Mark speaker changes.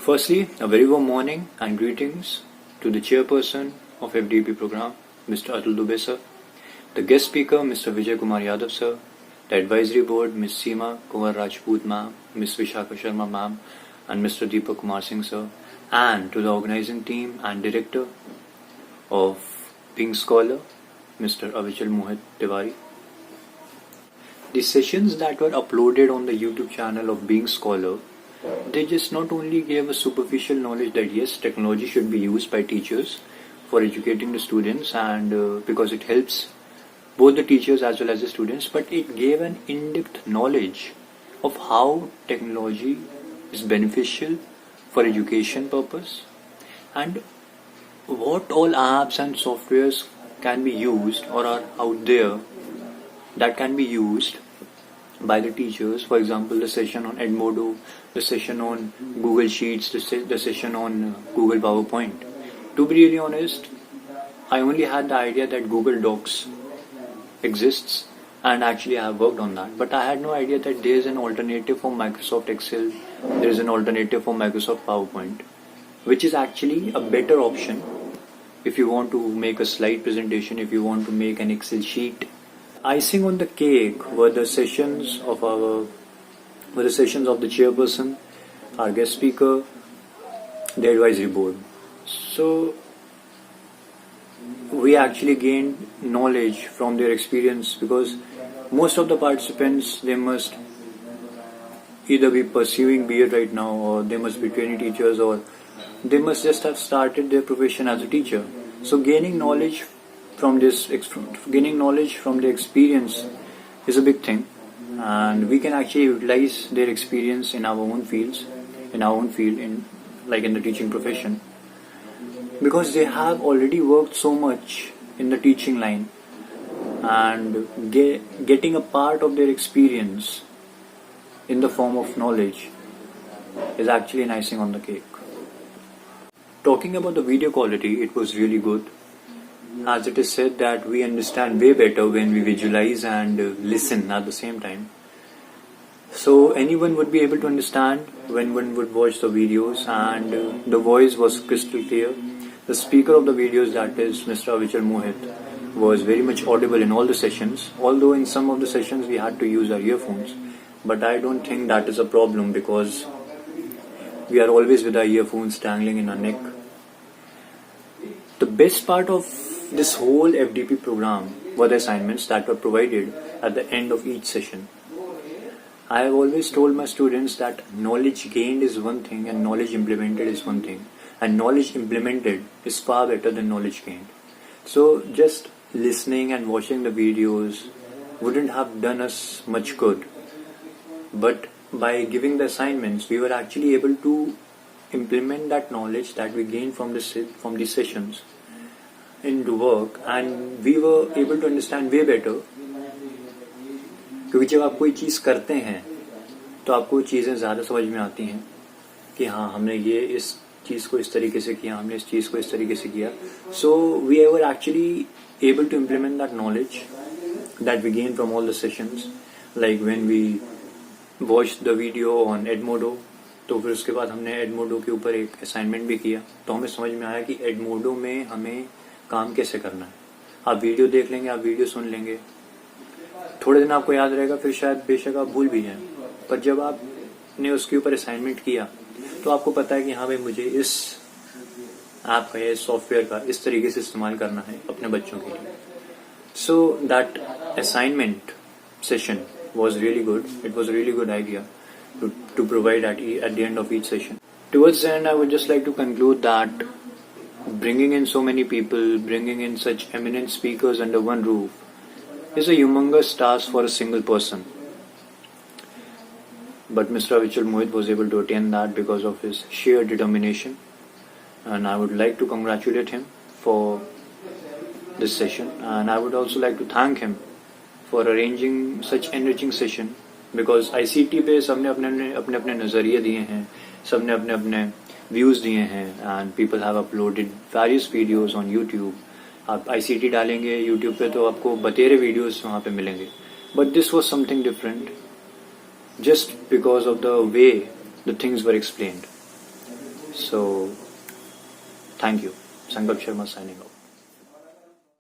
Speaker 1: Firstly, a very warm morning and greetings to the chairperson of FDP program, Mr. Atul Dubey sir, the guest speaker, Mr. Vijay Kumar Yadav sir, the advisory board, Ms. Seema Kumar Rajput ma'am, Ms. Vishakha Sharma ma'am, and Mr. Deepak Kumar Singh sir, and to the organizing team and director of Being Scholar, Mr. Avichal Mohit Tiwari. The sessions that were uploaded on the YouTube channel of Being Scholar, they just not only gave a superficial knowledge that yes, technology should be used by teachers for educating the students and because it helps both the teachers as well as the students, but it gave an in-depth knowledge of how technology is beneficial for education purpose and what all apps and softwares can be used or are out there that can be used by the teachers. For example, the session on Edmodo, the session on Google Sheets, the session on Google PowerPoint. To be really honest, I only had the idea that Google Docs exists and actually I have worked on that, but I had no idea that there is an alternative for Microsoft Excel, there is an alternative for Microsoft PowerPoint, which is actually a better option if you want to make a slide presentation, if you want to make an Excel sheet. Icing on the cake were the sessions of the chairperson, our guest speaker, the advisory board. So we actually gained knowledge from their experience because most of the participants, they must either be pursuing BEd right now, or they must be trainee teachers, or they must just have started their profession as a teacher. So gaining knowledge from the experience is a big thing, and we can actually utilize their experience in our own field, in the teaching profession, because they have already worked so much in the teaching line, and getting a part of their experience in the form of knowledge is actually an icing on the cake. Talking about the video quality, it was really good, as it is said that we understand way better when we visualize and listen at the same time. So anyone would be able to understand when one would watch the videos, and the voice was crystal clear. The speaker of the videos, that is Mr. Avichal Mohit, was very much audible in all the sessions, although in some of the sessions we had to use our earphones, but I don't think that is a problem because we are always with our earphones dangling in our neck. The best part of this whole FDP program were the assignments that were provided at the end of each session. I have always told my students that knowledge gained is one thing and knowledge implemented is one thing, and knowledge implemented is far better than knowledge gained. So just listening and watching the videos wouldn't have done us much good, but by giving the assignments we were actually able to implement that knowledge that we gained from the sessions into work, and we were able to understand way better. क्योंकि जब आप कोई चीज़ करते हैं तो आपको चीज़ें ज़्यादा समझ में आती हैं कि हाँ, हमने ये इस चीज़ को इस तरीके से किया, हमने इस चीज़ को इस तरीके से किया. So we were actually able to implement that knowledge that we gained from all the sessions. Like when we watched the video on Edmodo, तो फिर उसके बाद हमने Edmodo के ऊपर एक असाइनमेंट भी किया, तो हमें समझ में आया कि Edmodo में हमें काम कैसे करना है. आप वीडियो देख लेंगे, आप वीडियो सुन लेंगे, थोड़े दिन आपको याद रहेगा, फिर शायद बेशक आप भूल भी जाएं, पर जब आपने उसके ऊपर असाइनमेंट किया तो आपको पता है कि हाँ भाई, मुझे इस ऐप का या इस सॉफ्टवेयर का इस तरीके से इस्तेमाल करना है अपने बच्चों के लिए. So that assignment session was really good. It was a really good idea to provide at the end of each session. Towards the end, I would just like to conclude that bringing in so many people, bringing in such eminent speakers under one roof is a humongous task for a single person. But Mr. Avichal Mohit was able to attain that because of his sheer determination, and I would like to congratulate him for this session, and I would also like to thank him for arranging such enriching session, because ICT पे सबने अपने नज़रिए दिए हैं, सबने अपने views दिए हैं, and people have uploaded various videos on YouTube. आप ICT डालेंगे YouTube पे तो आपको बतेरे videos वहाँ पे मिलेंगे, but this was something different just because of the way the things were explained. So, thank you. Sankalp Sharma signing off.